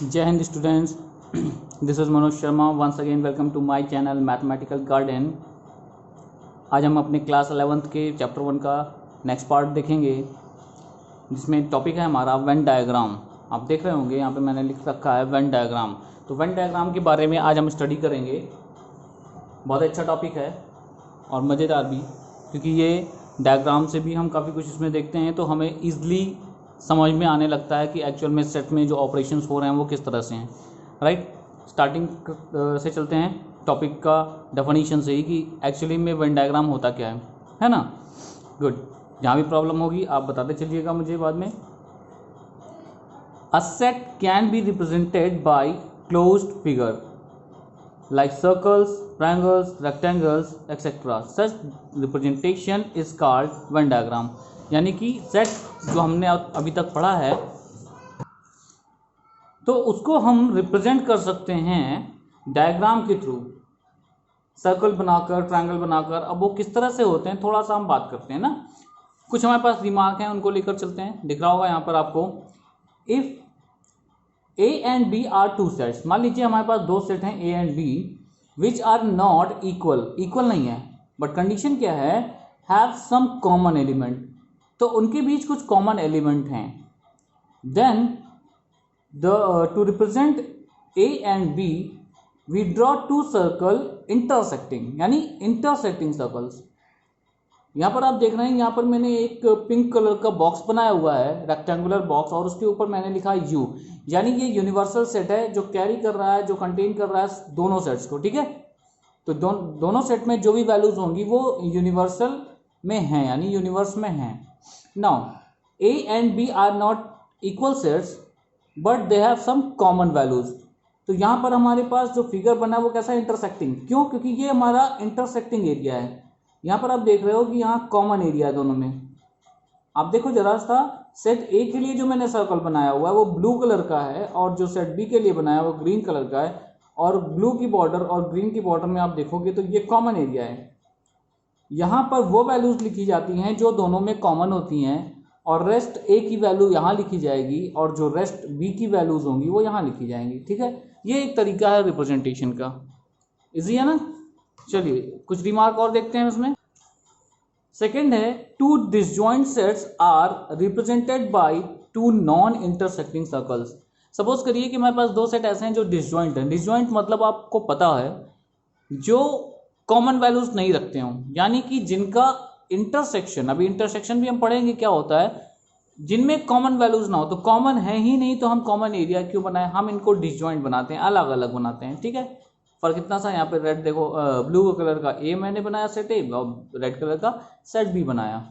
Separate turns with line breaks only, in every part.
जय हिंद students, this is Manoj Sharma. Once again welcome to my channel mathematical garden. आज हम अपने क्लास 11th के चैप्टर 1 का नेक्स्ट पार्ट देखेंगे, जिसमें टॉपिक है हमारा वेन डायग्राम। आप देख रहे होंगे यहाँ पे मैंने लिख रखा है वेन डायग्राम। तो वेन डायग्राम के बारे में आज हम स्टडी करेंगे। बहुत अच्छा टॉपिक है और मज़ेदार भी, क्योंकि ये डायग्राम से भी हम काफ़ी कुछ इसमें देखते हैं तो हमें ईज़िली समझ में आने लगता है कि एक्चुअल में सेट में जो ऑपरेशंस हो रहे हैं वो किस तरह से हैं। राइट, स्टार्टिंग से चलते हैं टॉपिक का डेफिनेशन से ही कि एक्चुअली में वेन डायग्राम होता क्या है ना। गुड, जहाँ भी प्रॉब्लम होगी आप बताते चलिएगा मुझे बाद में। A set can be represented by closed figure like circles, triangles, rectangles, etc. Such representation is called Venn diagram। यानी कि सेट जो हमने अभी तक पढ़ा है तो उसको हम रिप्रेजेंट कर सकते हैं डायग्राम के थ्रू, सर्कल बनाकर, ट्रायंगल बनाकर। अब वो किस तरह से होते हैं थोड़ा सा हम बात करते हैं ना। कुछ हमारे पास रिमार्क हैं, उनको लेकर चलते हैं। दिख रहा होगा यहाँ पर आपको, if A and B are two sets. मान लीजिए हमारे पास दो सेट हैं A and B which are not equal, equal नहीं है, बट कंडीशन क्या है, हैव सम कॉमन एलिमेंट। तो उनके बीच कुछ कॉमन एलिमेंट हैं। Then to represent A and B we draw two circle intersecting, यानी इंटरसेक्टिंग सर्कल्स। यहाँ पर आप देख रहे हैं, यहाँ पर मैंने एक पिंक कलर का बॉक्स बनाया हुआ है, रेक्टेंगुलर बॉक्स, और उसके ऊपर मैंने लिखा है यू, यानी ये यूनिवर्सल सेट है जो कैरी कर रहा है, जो कंटेन कर रहा है दोनों सेट्स को। ठीक है, तो दोनों सेट में जो भी वैल्यूज होंगी वो यूनिवर्सल में हैं, यानी यूनिवर्स में हैं। Now A and B are not equal sets but they have some common values. तो यहाँ पर हमारे पास जो फिगर बना है वो कैसा है, इंटरसेक्टिंग। क्यों? क्योंकि ये हमारा इंटरसेक्टिंग एरिया है। यहाँ पर आप देख रहे हो कि यहाँ कॉमन एरिया है दोनों में। आप देखो जरा सा, सेट ए के लिए जो मैंने सर्कल बनाया हुआ है वो ब्लू कलर का है, और जो सेट बी के लिए बनाया वो ग्रीन कलर का है, और ब्लू की बॉर्डर और ग्रीन की बॉर्डर में आप देखोगे तो ये कॉमन एरिया है। यहाँ पर वो वैल्यूज लिखी जाती हैं जो दोनों में कॉमन होती हैं, और रेस्ट ए की वैल्यू यहाँ लिखी जाएगी, और जो रेस्ट बी की वैल्यूज होंगी वो यहाँ लिखी जाएंगी। ठीक है, ये एक तरीका है रिप्रेजेंटेशन का। इजी है ना। चलिए कुछ रिमार्क और देखते हैं उसमें। सेकेंड है, two disjoint sets are represented by two non intersecting circles. Suppose करिए कि हमारे पास दो सेट ऐसे हैं जो डिसजॉइंट हैं। डिसजॉइंट मतलब आपको पता है जो कॉमन वैल्यूज नहीं रखते हों, यानी कि जिनका इंटरसेक्शन, अभी इंटरसेक्शन भी हम पढ़ेंगे क्या होता है, जिनमें कॉमन वैल्यूज ना हो। तो कॉमन है ही नहीं तो हम कॉमन एरिया क्यों बनाए, हम इनको डिसजॉइंट बनाते हैं, अलग अलग बनाते हैं। ठीक है, फर्क कितना सा, यहाँ पे रेड देखो, ब्लू कलर का ए मैंने बनाया सेट ए, और रेड कलर का सेट बी बनाया।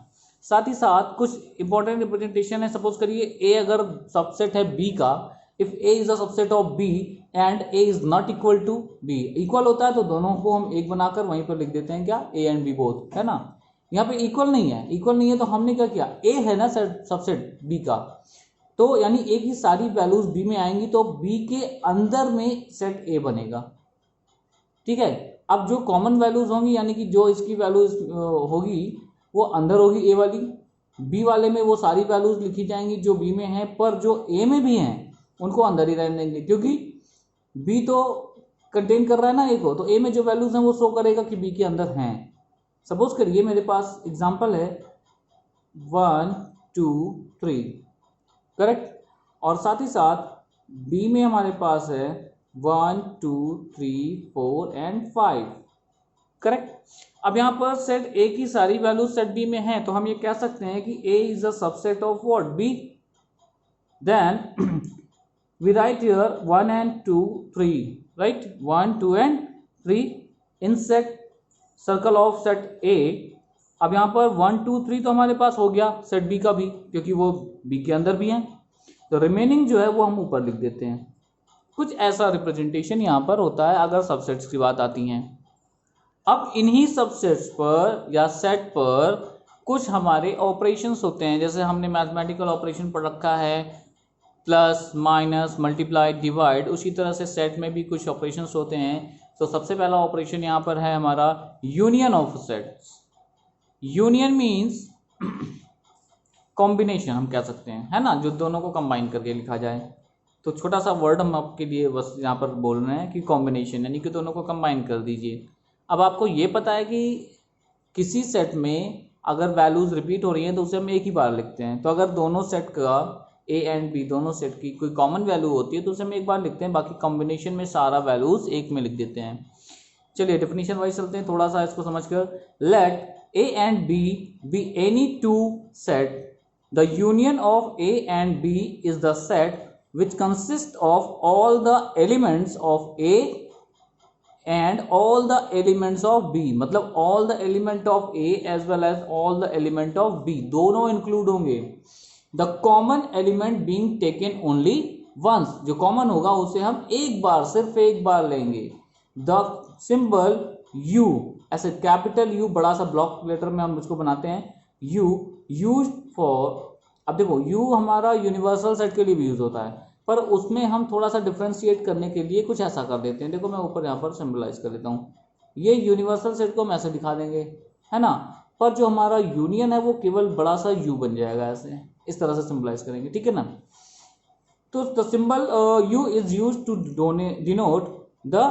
साथ ही साथ कुछ इंपॉर्टेंट रिप्रेजेंटेशन है। सपोज करिए ए अगर सबसेट है बी का, if A is a subset of B and A is not equal to B, equal होता है तो दोनों को हम एक बनाकर वहीं पर लिख देते हैं क्या, ए एंड बी बोथ, है ना। यहाँ पे इक्वल नहीं है, इक्वल नहीं है तो हमने क्या किया, ए है ना सबसेट बी का, तो यानी ए की सारी वैल्यूज बी में आएंगी तो बी के अंदर में सेट ए बनेगा। ठीक है, अब जो कॉमन वैल्यूज होंगी, यानी कि जो इसकी वैल्यूज होगी वो अंदर होगी ए वाली, बी वाले में वो सारी वैल्यूज लिखी जाएंगी जो बी में हैं, पर जो ए में भी हैं उनको अंदर ही रहने देंगे, क्योंकि बी तो कंटेन कर रहा है ना ए को, तो ए में जो वैल्यूज हैं वो शो करेगा कि बी के अंदर हैं। सपोज करिए मेरे पास एग्जांपल है 1 2 3, करेक्ट, और साथ ही साथ बी में हमारे पास है 1 2 3 4 एंड 5, करेक्ट। अब यहाँ पर सेट ए की सारी वैल्यूज सेट बी में हैं, तो हम ये कह सकते हैं कि A is a subset of what, B. Then we write here 1 and 2 3, right, 1 2 and 3 in set circle of set A. अब यहाँ पर 1 2 3 तो हमारे पास हो गया सेट बी का भी, क्योंकि वो बी के अंदर भी हैं, तो रिमेनिंग जो है वो हम ऊपर लिख देते हैं। कुछ ऐसा रिप्रेजेंटेशन यहाँ पर होता है अगर सबसेट्स की बात आती हैं। अब इन्हीं सबसेट्स पर या सेट पर कुछ हमारे ऑपरेशंस होते हैं, जैसे हमने मैथमेटिकल ऑपरेशन पढ़ रखा है, प्लस माइनस मल्टीप्लाई डिवाइड, उसी तरह से सेट में भी कुछ ऑपरेशंस होते हैं। तो सबसे पहला ऑपरेशन यहाँ पर है हमारा union of sets. Union means combination हम कह सकते हैं, है ना, जो दोनों को कंबाइन करके लिखा जाए। तो छोटा सा वर्ड हम आपके लिए बस यहाँ पर बोल रहे हैं कि कॉम्बिनेशन, यानी कि दोनों को कंबाइन कर दीजिए। अब आपको ये पता है कि किसी सेट में अगर वैल्यूज़ रिपीट हो रही हैं तो उसे हम एक ही बार लिखते हैं। तो अगर दोनों सेट का ए एंड बी दोनों सेट की कोई कॉमन वैल्यू होती है तो उसे हम एक बार लिखते हैं, बाकी कॉम्बिनेशन में सारा वैल्यूज़ एक में लिख देते हैं। चलिए डेफिनेशन वाइज चलते हैं थोड़ा सा इसको समझकर। Let A and B be any two set, the union of A and B is the set which consists of all the elements of A and all the elements of B, मतलब all the element of A as well as all the element of B दोनों include होंगे। The common element being taken only once, जो common होगा उसे हम एक बार, सिर्फ एक बार लेंगे। The symbol U, ऐसे कैपिटल U बड़ा सा ब्लॉक लेटर में हम इसको बनाते हैं। U used for, अब देखो U हमारा यूनिवर्सल सेट के लिए भी यूज होता है, पर उसमें हम थोड़ा सा डिफ्रेंशिएट करने के लिए कुछ ऐसा कर देते हैं। देखो मैं ऊपर यहाँ पर सिंबलाइज कर देता हूँ, ये यूनिवर्सल सेट को हम ऐसे दिखा देंगे, है ना, पर जो हमारा यूनियन है वो केवल बड़ा सा यू बन जाएगा, ऐसे इस तरह से सिंबलाइज करेंगे, ठीक है ना। तो the symbol U is use to denote the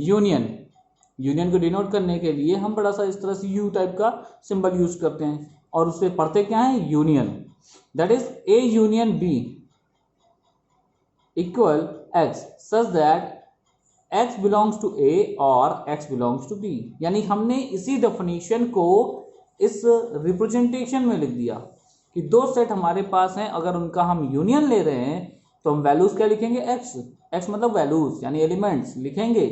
union, union को डिनोट करने के लिए हम बड़ा सा इस तरह से यू टाइप का सिंबल यूज करते हैं, और उससे पढ़ते क्या है, union. That is A union B equal x such that x belongs to A और x belongs to B, यानी हमने इसी डेफिनेशन को इस रिप्रेजेंटेशन में लिख दिया कि दो सेट हमारे पास हैं, अगर उनका हम यूनियन ले रहे हैं तो हम वैल्यूज क्या लिखेंगे, x मतलब वैल्यूज यानी एलिमेंट्स लिखेंगे,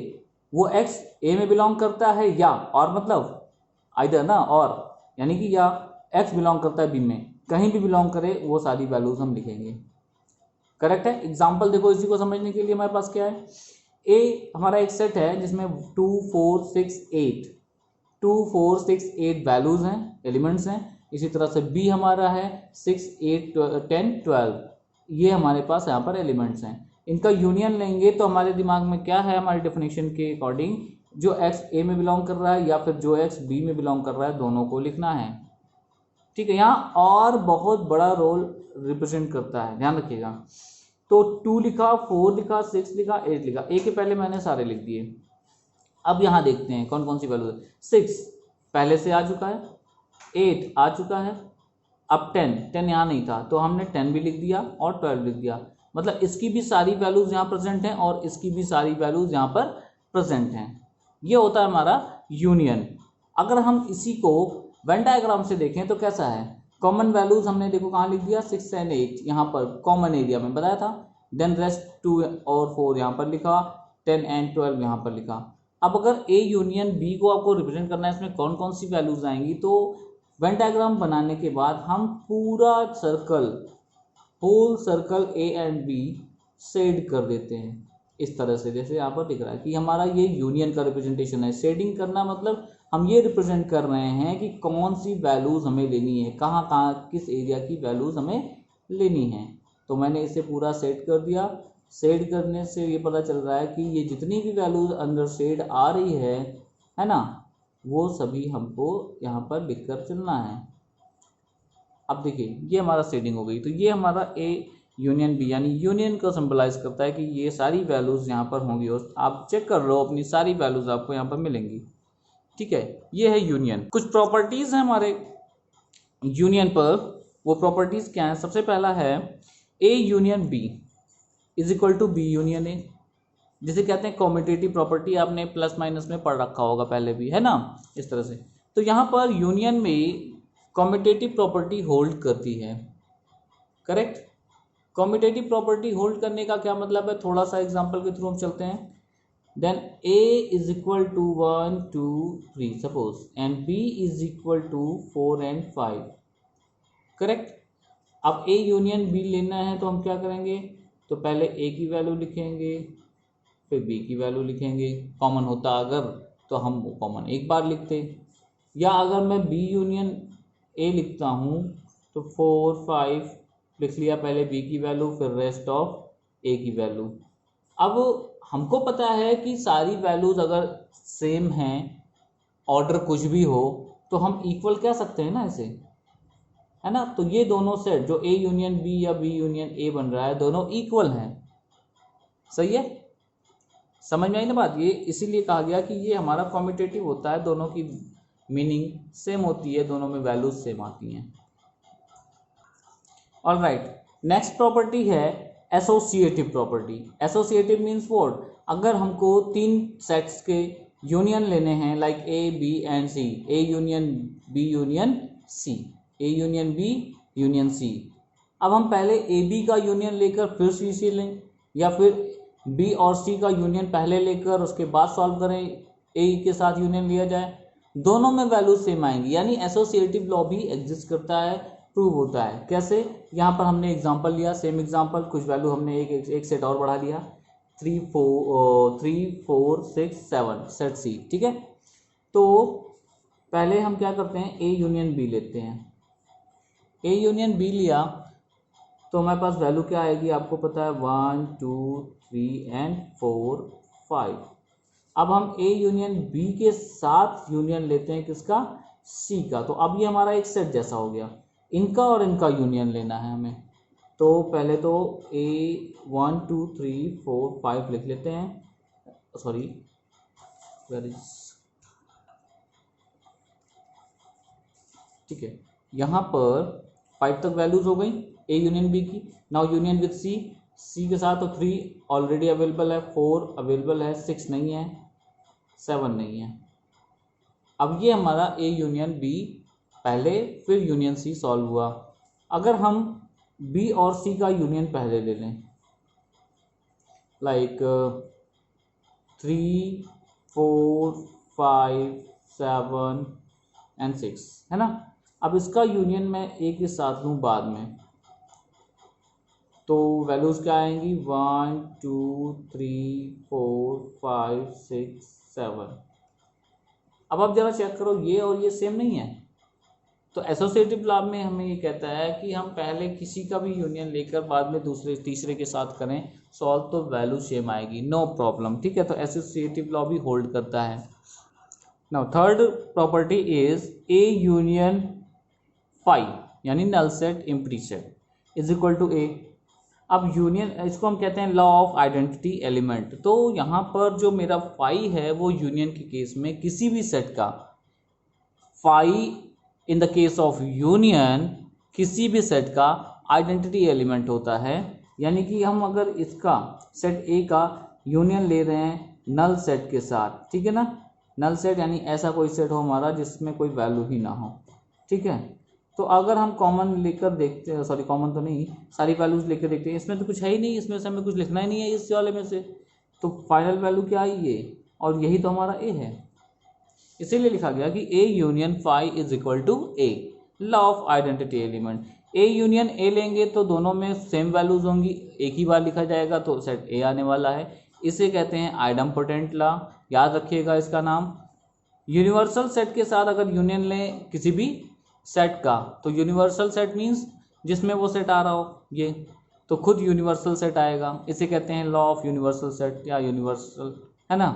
वो x A में बिलोंग करता है या और मतलब आइदर ना और, यानी कि या x बिलोंग करता है B में, कहीं भी बिलोंग करे वो सारी वैल्यूज हम लिखेंगे। करेक्ट है। एग्जाम्पल देखो इसी को समझने के लिए हमारे पास क्या है, ए हमारा एक सेट है जिसमें 2 4 6 8 वैल्यूज हैं, एलिमेंट्स हैं। इसी तरह से बी हमारा है 6 8 10 12, ये हमारे पास यहाँ पर एलिमेंट्स हैं। इनका यूनियन लेंगे तो हमारे दिमाग में क्या है, हमारी डेफिनेशन के अकॉर्डिंग जो एक्स ए में बिलोंग कर रहा है या फिर जो एक्स बी में बिलोंग कर रहा है दोनों को लिखना है, ठीक है। यहाँ और बहुत बड़ा रोल रिप्रेजेंट करता है, ध्यान रखिएगा। तो 2 लिखा, 4 लिखा, 6 लिखा, 8 लिखा, ए के पहले मैंने सारे लिख दिए। अब यहाँ देखते हैं कौन कौन सी वैल्यू है। 6 पहले से आ चुका है, 8 आ चुका है, अब 10 यहाँ नहीं था तो हमने 10 भी लिख दिया और 12 लिख दिया, मतलब इसकी भी सारी वैल्यूज यहाँ प्रेजेंट हैं और इसकी भी सारी वैल्यूज यहाँ पर प्रेजेंट हैं। ये होता है हमारा यूनियन। अगर हम इसी को वेन डायग्राम से देखें तो कैसा है, कॉमन वैल्यूज हमने देखो कहाँ लिख दिया, 6 एंड 8 यहाँ पर कॉमन एरिया में बताया था, देन रेस्ट 2 और 4 यहाँ पर लिखा, 10 एंड 12 यहाँ पर लिखा। अब अगर ए यूनियन बी को आपको रिप्रेजेंट करना है इसमें कौन कौन सी वैल्यूज आएंगी, तो वेन डायग्राम बनाने के बाद हम पूरा circle, whole circle A and B shade कर देते हैं इस तरह से, जैसे यहाँ पर दिख रहा है कि हमारा ये यूनियन का रिप्रेजेंटेशन है। शेडिंग करना मतलब हम ये रिप्रेजेंट कर रहे हैं कि कौन सी वैल्यूज हमें लेनी है, कहाँ कहाँ किस एरिया की वैल्यूज हमें लेनी है। तो मैंने इसे पूरा सेट कर दिया। शेड करने से ये पता चल रहा है कि ये जितनी भी वैल्यूज अंदर शेड आ रही है ना, वो सभी हमको यहाँ पर लिख कर चलना है। अब देखिए ये हमारा शेडिंग हो गई, तो ये हमारा ए यूनियन बी यानी यूनियन को सिंबलाइज करता है कि ये सारी वैल्यूज यहाँ पर होंगी और आप चेक कर लो अपनी सारी वैल्यूज आपको यहाँ पर मिलेंगी, ठीक है। ये है यूनियन। कुछ प्रॉपर्टीज हैं हमारे यूनियन पर, वो प्रॉपर्टीज क्या है, सबसे पहला है A union B is equal to B union A, जिसे कहते हैं कॉम्यूटेटिव प्रॉपर्टी, आपने प्लस माइनस में पढ़ रखा होगा पहले भी, है ना, इस तरह से। तो यहाँ पर यूनियन में कॉम्यूटेटिव प्रॉपर्टी होल्ड करती है, करेक्ट। कॉम्यूटेटिव प्रॉपर्टी होल्ड करने का क्या मतलब है, थोड़ा सा एग्जांपल के थ्रू हम चलते हैं। Then A is equal to 1 2 3 suppose and B is equal to 4 and 5, correct. अब A यूनियन B लेना है तो हम क्या करेंगे, तो पहले A की वैल्यू लिखेंगे फिर B की वैल्यू लिखेंगे, कॉमन होता अगर तो हम वो कॉमन एक बार लिखते, या अगर मैं B यूनियन A लिखता हूँ तो 4 5 लिख लिया, पहले B की वैल्यू फिर रेस्ट ऑफ A की वैल्यू। अब हमको पता है कि सारी वैल्यूज अगर सेम हैं, ऑर्डर कुछ भी हो, तो हम इक्वल कह सकते हैं ना इसे, है ना। तो ये दोनों सेट जो A यूनियन B या B यूनियन A बन रहा है दोनों इक्वल हैं, सही है, समझ में आई ना बात। ये इसीलिए कहा गया कि ये हमारा कॉम्पिटेटिव होता है, दोनों की मीनिंग सेम होती है, दोनों में वैल्यूज सेम आती हैं। ऑलराइट, नेक्स्ट प्रॉपर्टी है associative property. Associative means what, अगर हमको तीन सेट्स के यूनियन लेने हैं like A B and C, A union B union C, A union B union C. अब हम पहले ए बी का यूनियन लेकर फिर सी से लें, या फिर बी और सी का यूनियन पहले लेकर उसके बाद सॉल्व करें, ए के साथ यूनियन लिया जाए, दोनों में वैल्यू सेम आएंगी, यानी एसोसिएटिव लॉ भी एग्जिस्ट करता है, प्रूव होता है। कैसे, यहाँ पर हमने एग्जांपल लिया, सेम एग्जांपल, कुछ वैल्यू हमने एक सेट और बढ़ा लिया, 3 4 6 7 सेट सी, ठीक है। तो पहले हम क्या करते हैं, ए यूनियन बी लेते हैं। ए यूनियन बी लिया तो हमारे पास वैल्यू क्या आएगी, आपको पता है 1 2 3 एंड 4 5। अब हम ए यूनियन बी के साथ यूनियन लेते हैं किसका, सी का। तो अब ये हमारा एक सेट जैसा हो गया, इनका और इनका यूनियन लेना है हमें। तो पहले तो ए 1 2 3 4 5 लिख लेते हैं, सॉरी वेयर इज, ठीक है, यहाँ पर 5 तक वैल्यूज हो गई ए यूनियन बी की। नाउ यूनियन विद सी, सी के साथ तो 3 ऑलरेडी अवेलेबल है, 4 अवेलेबल है, 6 नहीं है, 7 नहीं है। अब ये हमारा ए यूनियन बी पहले फिर यूनियन सी सॉल्व हुआ। अगर हम बी और सी का यूनियन पहले ले लें, लाइक 3 4 5 7 एंड 6 है ना। अब इसका यूनियन मैं ए के साथ लूँ बाद में, तो वैल्यूज क्या आएंगी, 1 2 3 4 5 6 7। अब आप जरा चेक करो, ये और ये सेम नहीं है। तो एसोसिएटिव लॉ में हमें ये कहता है कि हम पहले किसी का भी यूनियन लेकर बाद में दूसरे तीसरे के साथ करें सॉल्व, तो वैल्यू सेम आएगी, नो प्रॉब्लम, ठीक है। तो एसोसिएटिव लॉ भी होल्ड करता है। Now third property is A union phi, यानी null set empty set is equal to A. अब यूनियन, इसको हम कहते हैं लॉ ऑफ आइडेंटिटी एलिमेंट। तो यहाँ पर जो मेरा फाई है वो यूनियन के केस में किसी भी सेट का, phi in the case of union किसी भी सेट का आइडेंटिटी एलिमेंट होता है। यानी कि हम अगर इसका सेट ए का यूनियन ले रहे हैं नल सेट के साथ, ठीक है ना, नल सेट यानी ऐसा कोई सेट हो हमारा जिसमें कोई वैल्यू ही ना हो, ठीक है। तो अगर हम कॉमन लेकर देखते हैं, सॉरी कॉमन तो नहीं, सारी वैल्यूज लेकर देखते हैं, इसमें तो कुछ है ही नहीं, इसमें से हमें कुछ लिखना ही नहीं है इस वाले में से, तो फाइनल वैल्यू क्या आई ये, और यही तो हमारा ए है। इसीलिए लिखा गया कि A union phi is equal to A, law of identity element. A union A लेंगे तो दोनों में सेम वैल्यूज होंगी, एक ही बार लिखा जाएगा तो सेट ए आने वाला है। इसे कहते हैं आइडम्पोटेंट लॉ, याद रखिएगा इसका नाम। यूनिवर्सल सेट के साथ अगर यूनियन लें किसी भी सेट का, तो यूनिवर्सल सेट मीन्स जिसमें वो सेट आ रहा हो, ये तो खुद यूनिवर्सल सेट आएगा, इसे कहते हैं लॉ ऑफ यूनिवर्सल सेट या यूनिवर्सल, है ना।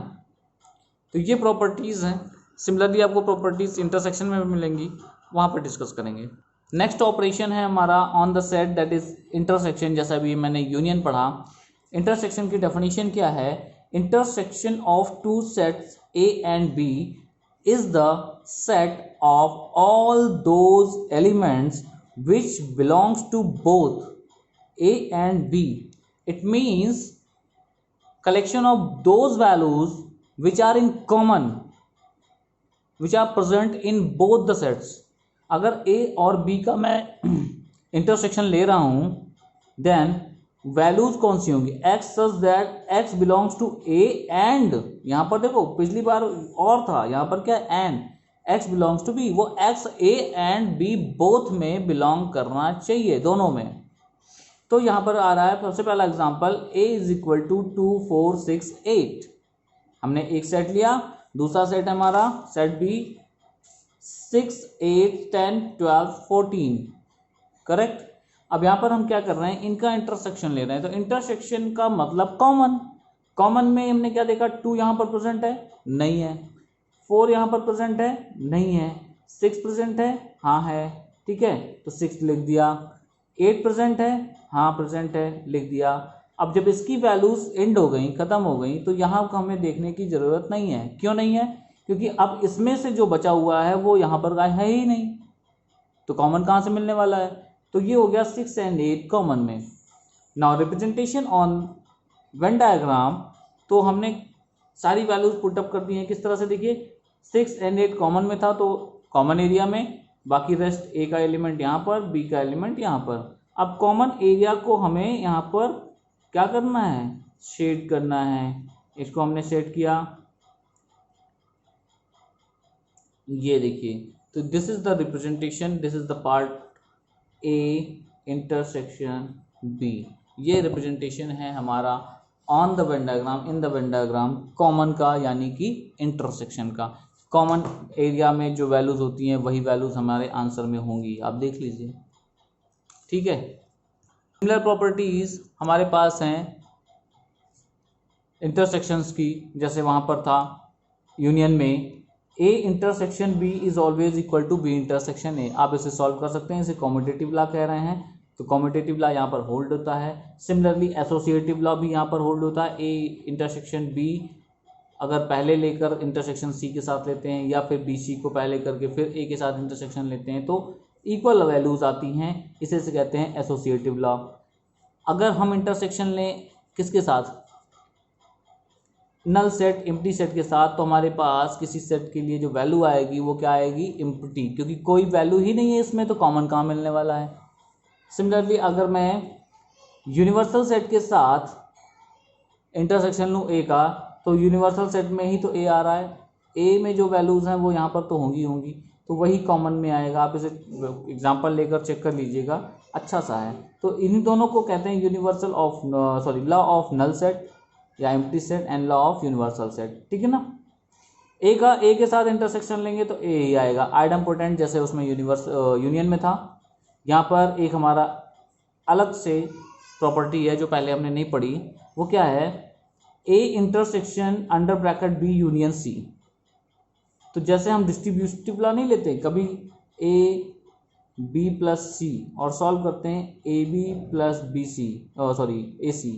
तो ये प्रॉपर्टीज़ हैं। सिमिलरली आपको प्रॉपर्टीज इंटरसेक्शन में भी मिलेंगी, वहाँ पर डिस्कस करेंगे। नेक्स्ट ऑपरेशन है हमारा on the set, that is intersection. जैसा भी मैंने यूनियन पढ़ा, इंटरसेक्शन की डेफिनेशन क्या है, intersection of two sets A and B is the set of all those elements which belongs to both A and B. It means collection of those values which are in common, which are present in both the sets। अगर a और b का मैं intersection ले रहा हूं, then values कौन सी होंगी, x such that x belongs to a and, यहां पर देखो पिछली बार और था, यहां पर क्या and, x belongs to b, वो x a and b both में बिलोंग करना चाहिए, दोनों में। तो यहाँ पर आ रहा है सबसे पहला example, a is equal to 2 4 6 8। हमने एक सेट लिया, दूसरा सेट है हमारा सेट बी 6 8 10 12 14, करेक्ट। अब यहाँ पर हम क्या कर रहे हैं, इनका इंटरसेक्शन ले रहे हैं। तो इंटरसेक्शन का मतलब कॉमन, कॉमन में हमने क्या देखा, 2 यहाँ पर प्रेजेंट है, नहीं है, 4 यहाँ पर प्रेजेंट है, नहीं है, 6 प्रेजेंट है, हाँ है, ठीक है, तो 6 लिख दिया, 8 प्रेजेंट है, हाँ प्रेजेंट है, लिख दिया। अब जब इसकी वैल्यूज एंड हो गई, खत्म हो गई, तो यहाँ को हमें देखने की ज़रूरत नहीं है। क्यों नहीं है? क्योंकि अब इसमें से जो बचा हुआ है वो यहाँ पर है ही नहीं, तो कॉमन कहाँ से मिलने वाला है? तो ये हो गया 6 and 8 कॉमन में। Now representation on Venn diagram, तो हमने सारी वैल्यूज पुट अप कर दी हैं। किस तरह से? देखिए 6 and 8 कॉमन में था, तो कॉमन एरिया में, बाकी रेस्ट ए का एलिमेंट यहाँ पर, बी का एलिमेंट यहाँ पर। अब कॉमन एरिया को हमें यहाँ पर क्या करना है? शेड करना है। इसको हमने शेड किया, ये देखिए, तो this is the representation, this is the part A intersection B. ये रिप्रेजेंटेशन है हमारा on the Venn diagram, in the Venn diagram, common का यानी कि इंटरसेक्शन का। कॉमन एरिया में जो वैल्यूज होती हैं वही वैल्यूज हमारे आंसर में होंगी, आप देख लीजिए, ठीक है। सिमिलर प्रॉपर्टीज हमारे पास हैं इंटरसेक्शंस की, जैसे वहाँ पर था यूनियन में A intersection B is always equal to B intersection A. आप इसे सॉल्व कर सकते हैं, इसे कॉम्यूटेटिव लॉ कह रहे हैं, तो कॉम्यूटेटिव लॉ यहाँ पर होल्ड होता है। सिमिलरली एसोसिएटिव लॉ भी यहाँ पर होल्ड होता है। ए इंटरसेक्शन बी अगर पहले लेकर इंटरसेक्शन सी के साथ लेते हैं, या फिर बी सी को पहले करके फिर ए के साथ इंटरसेक्शन लेते हैं, तो इक्वल वैल्यूज आती हैं, इसे से कहते हैं एसोसिएटिव लॉ। अगर हम इंटरसेक्शन लें किसके साथ? नल सेट, एम्प्टी सेट के साथ, तो हमारे पास किसी सेट के लिए जो वैल्यू आएगी वो क्या आएगी? एम्प्टी, क्योंकि कोई वैल्यू ही नहीं है इसमें, तो कॉमन कहाँ मिलने वाला है? सिमिलरली अगर मैं यूनिवर्सल सेट के साथ इंटरसेक्शन लूँ ए का, तो यूनिवर्सल सेट में ही तो ए आ रहा है, ए में जो वैल्यूज़ हैं वो यहाँ पर तो होंगी, तो वही कॉमन में आएगा। आप इसे एग्जांपल लेकर चेक कर लीजिएगा, अच्छा सा है। तो इन दोनों को कहते हैं universal of law of null set या empty set and law of universal set, ठीक है ना। ए के साथ इंटरसेक्शन लेंगे तो ए ही आएगा। आइडम्पोटेंट जैसे उसमें यूनियन में था, यहाँ पर एक हमारा अलग से प्रॉपर्टी है जो पहले हमने नहीं पढ़ी, वो क्या है? A intersection under bracket B union C. तो जैसे हम डिस्ट्रीब्यूटिव लॉ नहीं लेते कभी, ए बी प्लस सी, और सॉल्व करते हैं A B plus B C, A C,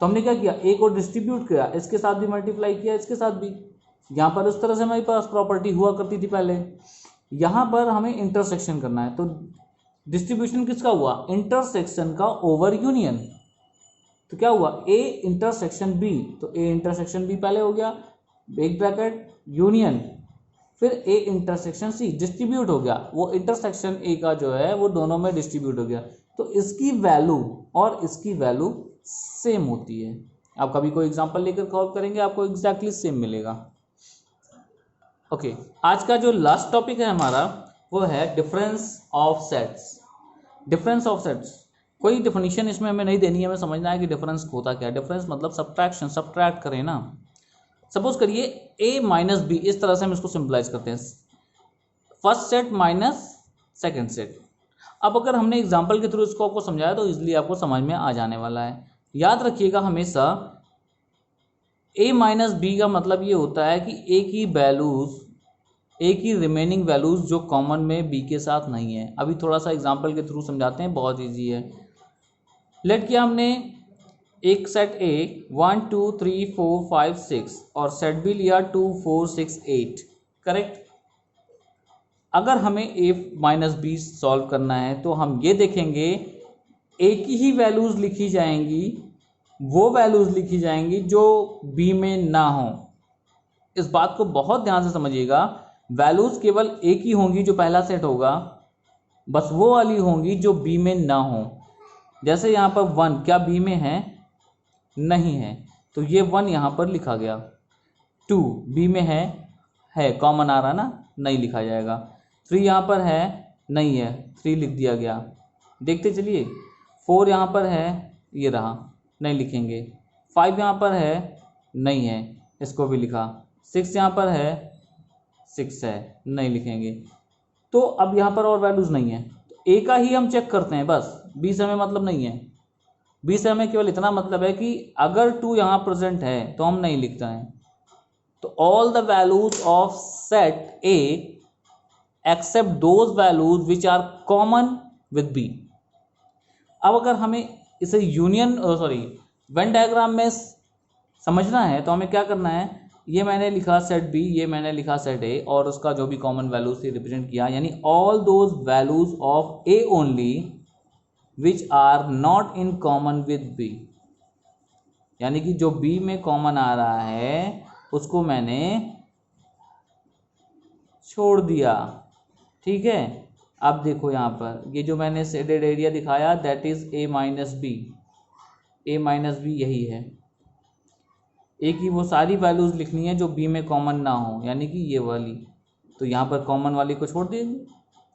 तो हमने क्या किया? ए को डिस्ट्रीब्यूट किया, इसके साथ भी मल्टीप्लाई किया, इसके साथ भी। यहाँ पर उस तरह से हमारे पास प्रॉपर्टी हुआ करती थी पहले। यहाँ पर हमें इंटरसेक्शन करना है, तो डिस्ट्रीब्यूशन किसका हुआ? इंटरसेक्शन का ओवर यूनियन। तो क्या हुआ? ए इंटरसेक्शन बी, तो ए इंटरसेक्शन बी पहले हो गया, एक ब्रैकेट यूनियन, फिर ए इंटरसेक्शन सी, डिस्ट्रीब्यूट हो गया, वो इंटरसेक्शन ए का जो है वो दोनों में डिस्ट्रीब्यूट हो गया, तो इसकी वैल्यू और इसकी वैल्यू सेम होती है। आप कभी कोई एग्जांपल लेकर सॉल्व करेंगे, आपको एग्जैक्टली सेम मिलेगा। ओके, आज का जो लास्ट टॉपिक है हमारा वो है difference of sets. Difference of sets, कोई डिफिनीशन इसमें हमें नहीं देनी है, हमें समझना है कि डिफरेंस होता क्या है। डिफरेंस मतलब सब्ट्रैक्शन, सब्ट्रैक्ट करें ना। सपोज करिए ए माइनस बी, इस तरह से हम इसको सिंपलाइज करते हैं, first set minus second set. अब अगर हमने एग्जाम्पल के थ्रू इसको आपको समझाया तो इजिली आपको समझ में आ जाने वाला है। याद रखिएगा हमेशा ए माइनस बी का मतलब ये होता है कि ए की वैल्यूज, ए की रिमेनिंग वैल्यूज जो कॉमन में बी के साथ नहीं है। अभी थोड़ा सा एग्जाम्पल के थ्रू समझाते हैं, बहुत ईजी है। लेट किया हमने एक सेट ए 1 2 3 4 5 6 और सेट बी लिया 2 4 6 8, करेक्ट। अगर हमें ए माइनस बी सॉल्व करना है तो हम ये देखेंगे ए की ही वैल्यूज लिखी जाएंगी, वो वैल्यूज लिखी जाएंगी जो बी में ना हो। इस बात को बहुत ध्यान से समझिएगा, वैल्यूज केवल ए की होंगी जो पहला सेट होगा, बस वो वाली होंगी जो बी में ना हो। जैसे यहाँ पर 1 क्या बी में है? नहीं है, तो ये 1 यहाँ पर लिखा गया। 2 बी में है कॉमन आ रहा ना, नहीं लिखा जाएगा। 3 यहाँ पर है, नहीं है, 3 लिख दिया गया। देखते चलिए, 4 यहाँ पर है, ये रहा, नहीं लिखेंगे। 5 यहाँ पर है, नहीं है, इसको भी लिखा। 6 यहाँ पर है, 6 है, नहीं लिखेंगे। तो अब यहाँ पर और वैल्यूज नहीं है, तो ए का ही हम चेक करते हैं बस, बी से हमें मतलब नहीं है। बी से हमें केवल इतना मतलब है कि अगर 2 यहाँ प्रेजेंट है तो हम नहीं लिखते हैं। तो all the values of set A except those values which are common with B. अब अगर हमें इसे यूनियन सॉरी वेन डायग्राम में समझना है तो हमें क्या करना है, ये मैंने लिखा सेट बी, ये मैंने लिखा सेट ए, और उसका जो भी कॉमन वैल्यूज थी रिप्रेजेंट किया, यानी all those values of A only which are not in common with B, यानी कि जो बी में कॉमन आ रहा है उसको मैंने छोड़ दिया। ठीक है, अब देखो यहाँ पर ये जो मैंने शेडेड एरिया दिखाया that is A minus B, A minus B यही है। ए की वो सारी वैल्यूज लिखनी है जो बी में कॉमन ना हो, यानी कि ये वाली, तो यहाँ पर कॉमन वाली को छोड़ देंगे,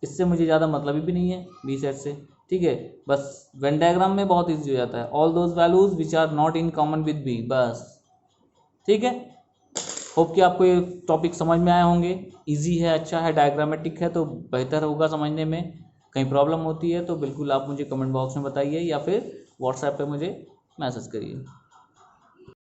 इससे मुझे ज़्यादा मतलब भी नहीं है बी सेट से। ठीक है, बस वेन डायग्राम में बहुत ईजी हो जाता है, all those values which are not in common with B, बस। ठीक है, होप कि आपको ये टॉपिक समझ में आए होंगे, इजी है, अच्छा है, डायग्रामेटिक है तो बेहतर होगा समझने में। कहीं प्रॉब्लम होती है तो बिल्कुल आप मुझे कमेंट बॉक्स में बताइए या फिर व्हाट्सएप पे मुझे मैसेज करिए।